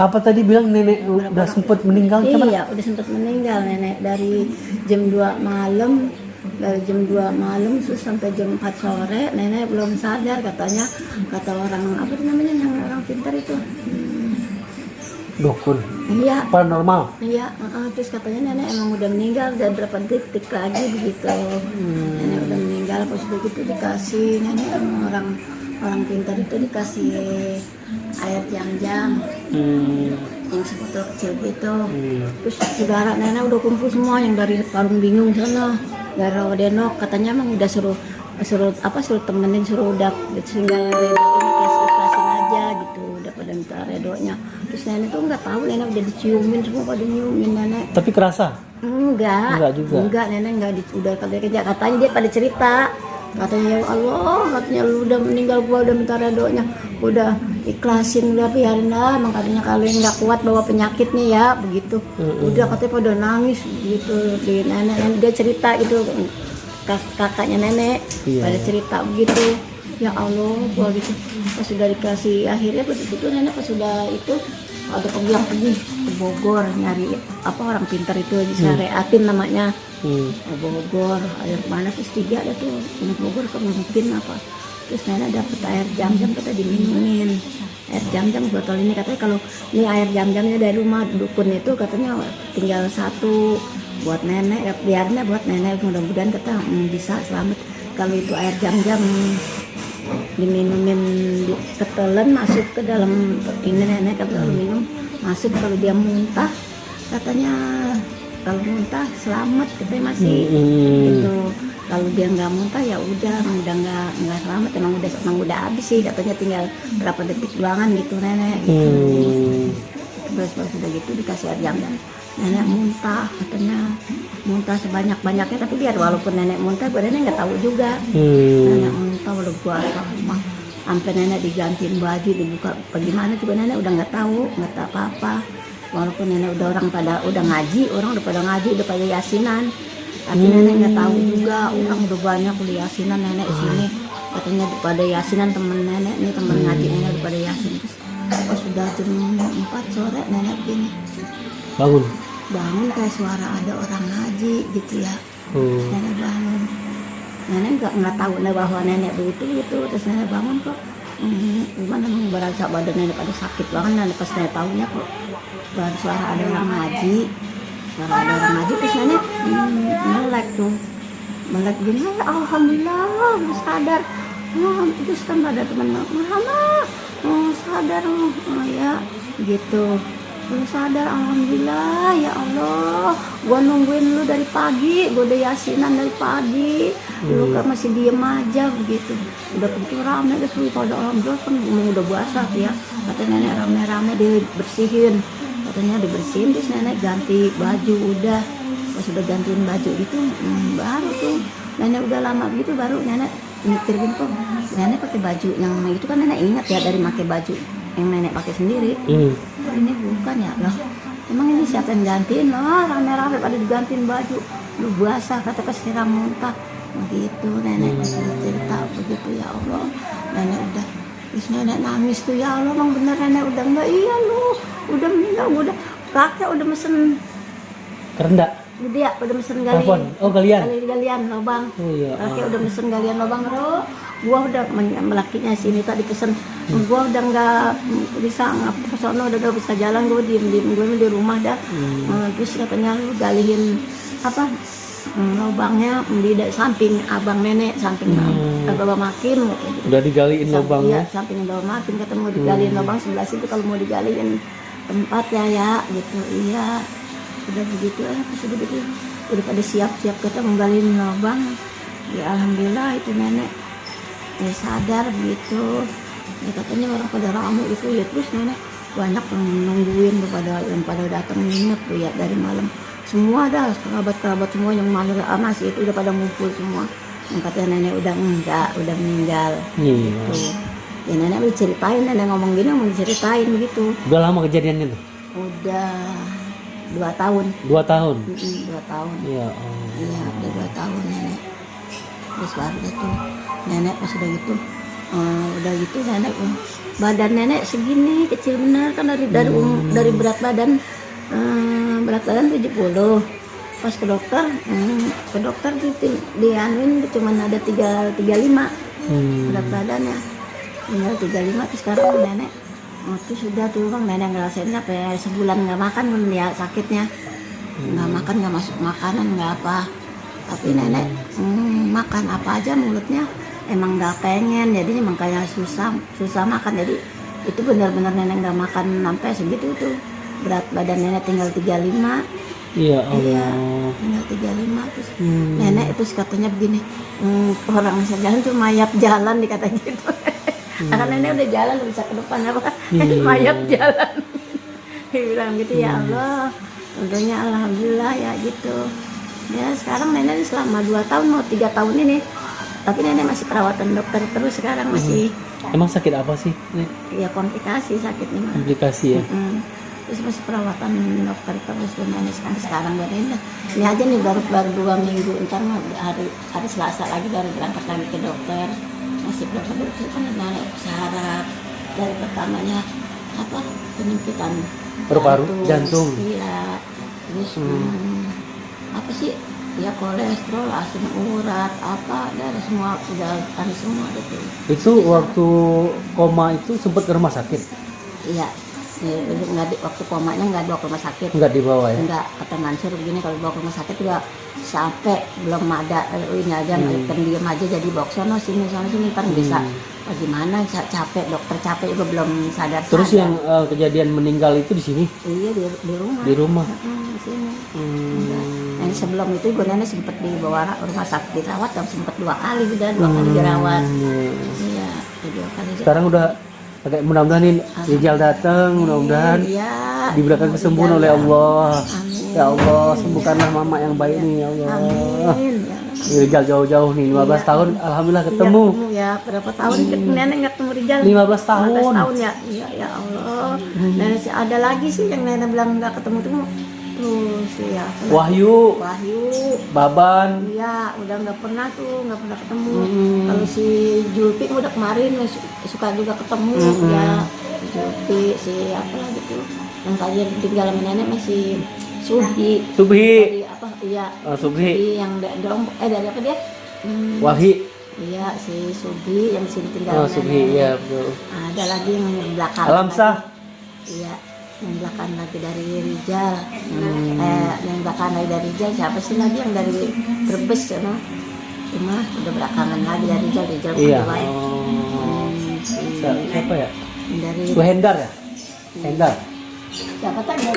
Apa tadi bilang nenek udah sempat meninggal? Iya, udah sempat meninggal nenek dari jam 2 malam. Dari jam 2 malam terus sampai jam 4 sore nenek belum sadar katanya, kata orang apa tuh namanya yang orang pintar itu. Dukun. Iya. Paranormal. Iya, terus katanya nenek emang udah meninggal dan berapa detik lagi begitu. Nenek udah meninggal, pas udah gitu dikasih nenek sama orang pintar itu dikasih air jam-jam yang sebotol kecil gitu. Terus saudara nenek udah kumpul semua yang dari Parung Bingung sana, dari Rawadenok, katanya emang udah suruh temenin, suruh udah tinggal redo ini ikhlasin aja gitu, udah pada minta redonya. Terus nenek tuh nggak tahu, nenek udah diciumin semua, pada nyiumin nenek. Tapi kerasa? Enggak juga. Enggak, nenek enggak udah kerja. Katanya dia pada cerita. Katanya ya Allah, katanya lu udah meninggal, gua udah minta redonya, udah ikhlasin, udah biarin lah, emang katanya kalian nggak kuat bawa penyakitnya ya, begitu. Udah katanya pada nangis gitu di nenek dia cerita gitu, kakaknya nenek pada cerita begitu. Ya Allah, gua gitu. Pas sudah dikasih akhirnya begitu nenek pas sudah itu ada pergi ke Bogor nyari orang pintar itu di Syariatin namanya. Ke Bogor, air mana terus 3 ada tuh di Bogor mungkin apa. Terus nenek dapet air jam-jam, kata diminumin air jam-jam botol ini, katanya kalau ini air jam-jamnya dari rumah dukun itu katanya tinggal 1 buat nenek, biarnya buat nenek, mudah-mudahan kata bisa selamat. Kalau itu air jam-jam diminumin, ketelan masuk ke dalam ini nenek, kalau minum masuk, kalau dia muntah katanya kalau muntah selamat, katanya masih gitu. Kalau dia nggak muntah ya udah nggak selamat, emang udah habis sih, katanya tinggal berapa detik doangan gitu nenek gitu. Terus sudah gitu dikasih air jam-jam, nenek muntah, katanya muntah sebanyak-banyaknya, tapi biar walaupun nenek muntah, nenek nggak tahu juga. Nenek muntah udah puasa sampai nenek digantiin baju, dibuka bagaimana juga nenek udah nggak tahu apa-apa. Walaupun nenek udah udah ngaji, orang udah pada ngaji, udah pada yasinan, tapi nenek nggak tahu juga, orang udah banyak udah yasinan nenek sini, katanya pada yasinan temen nenek nih, temen ngaji nenek udah pada yasin. Terus pas sudah jam 4 sore nenek begini bangun kayak suara ada orang ngaji gitu ya. Nenek bangun, nenek nggak tahu bahwa nenek begitu gitu. Terus nenek bangun kok gimana, berasa badan nenek pada sakit banget. Nenek pas nenek tahunya kok suara ada orang ngaji, terus nenek melek gini, alhamdulillah gue sadar. Terus kan ada temen Muhammad sadar, ya gitu, gue sadar, alhamdulillah ya Allah, gue nungguin lu dari pagi, gue udah yasinan dari pagi, lu kan masih diem aja begitu. Udah begitu rame deh tuh, pada alhamdulillah kan udah puasa ya, katanya nenek rame-rame dibersihin, dibersihin. Terus nenek ganti baju, udah pas udah gantiin baju gitu, baru tuh nenek udah lama gitu, baru nenek mikir gini, kok nenek pakai baju yang itu kan nenek ingat ya dari pakai baju yang nenek pakai sendiri. Kok ini bukan ya loh, emang ini siapa yang gantiin loh, rame-rame pada digantiin baju, lu basah, kata kesiram muntah begitu. Nenek cerita begitu, ya Allah, nenek udah. Terus nenek nangis tuh, ya Allah, bang bener nenek udah enggak, iya lu udah meninggal, udah kakek udah mesen kerendak, udah mesen galian lobang. Kakek udah mesen galian lobang, gua udah melakinya sini tadi pesen, gua udah nggak bisa ke sono, udah gak bisa jalan, gua diem gue di rumah dah. Terus katanya lu galihin lubangnya di samping abang nenek, samping Bapak Makin. Udah digaliin lubangnya? Iya, samping Bapak Makin, kata mau digaliin lubang sebelah situ, kalau mau digaliin tempat ya gitu. Iya, udah begitu, pas udah begitu udah pada siap-siap kita menggaliin lubang. Ya alhamdulillah itu nenek sadar begitu. Ya katanya orang pada ramai itu ya, terus nenek banyak yang nungguin yang pada datang nginep tuh ya dari malam. Semua dah kerabat semua yang masih itu udah pada ngumpul semua. Yang katanya nenek udah meninggal. Gitu. Ya nenek diceritain, nenek ngomong gini, mau diceritain begitu. Udah lama kejadiannya tuh? Udah 2 tahun. 2 tahun? 2 tahun. Iya. Iya, udah 2 tahun nenek. Terus baru itu nenek pas udah gitu Udah gitu nenek, badan nenek segini kecil benar kan dari berat badan 70. Pas ke dokter dianuin cuman ada 35 berat badannya, tinggal 35. Terus sekarang nenek itu sudah turun, nenek ngerasain sampai sebulan nggak makan kan ya sakitnya, nggak makan, nggak masuk makanan, nggak apa. Tapi nenek makan apa aja mulutnya emang nggak pengen, jadi makanya susah makan. Jadi itu benar-benar nenek nggak makan sampai segitu tuh, berat badan nenek tinggal 35. Iya Allah. Iya, tinggal 35. Terus nenek itu katanya begini, orang bisa jalan tuh mayat jalan, dikata gitu. Karena nenek udah jalan, udah bisa ke depan apa, mayat jalan. Dia bilang gitu, ya Allah, untungnya alhamdulillah ya gitu. Ya sekarang nenek selama 2 tahun mau 3 tahun ini, tapi nenek masih perawatan dokter terus sekarang masih. Emang sakit apa sih? Ya komplikasi sakitnya mah. Komplikasi ya. Terus masih perawatan dokter terus nenek sekarang ini aja nih baru 2 minggu, ntar hari Selasa lagi baru berangkat lagi ke dokter. Masih berapa dokter kan nenek saraf dari pertamanya apa penyempitan Paru-paru, jantung. Iya. Terus apa sih ya, kolesterol, asam urat, apa darah semua udah ada semua gitu. Itu waktu koma itu sempat ke rumah sakit? Iya. Waktu komanya nggak dibawa ke rumah sakit. Nggak dibawa ya? Nggak, kata Mansur begini, kalau dibawa ke rumah sakit juga sampai belum ada ini aja, pendiam aja, jadi bawa ke sono sini ntar bisa gimana, capek, dokter capek juga belum sadar. Terus yang kejadian meninggal itu di sini? Iya, di rumah. Di rumah. Di sini. Yang sebelum itu gue nenek sempat dibawa rumah sakit, dirawat, dan sempat 2 kali dirawat. Iya, 2 kali. Sekarang udah pakai, mudah-mudahan ini Rijal datang, mudah-mudahan diberikan kesembuhan oleh Allah. Amin. Ya Allah, sembuhkanlah mama yang baik nih ya Allah. Amin. Rijal jauh-jauh nih, 15 tahun, alhamdulillah ketemu. Ya, berapa tahun nenek nggak ketemu Rijal? 15 tahun. 15 tahun ya. Iya, ya Allah. Nenek ada lagi sih yang nenek bilang nggak ketemu tuh. Terus ya. Wahyu, Baban. Iya, udah nggak pernah ketemu. Kalau si Julpi udah kemarin suka juga ketemu ya. Julpi si apa gitu. Yang tadi tinggal sama nenek masih Subhi. Dari apa? Iya. Subhi. Yang dari apa dia? Wahyi. Iya, si Subhi yang sini tinggal. Subhi, iya betul. Ada lagi yang belakang. Alamsah. Iya, yang belakang lagi dari Rijal. Yang belakang lagi dari Rijal siapa sih lagi yang dari Brebes ya, no? Cuma udah belakangan lagi dari Rijal. Iya. Si Siapa ya? dari Hendar ya? Hendar. siapa tadi?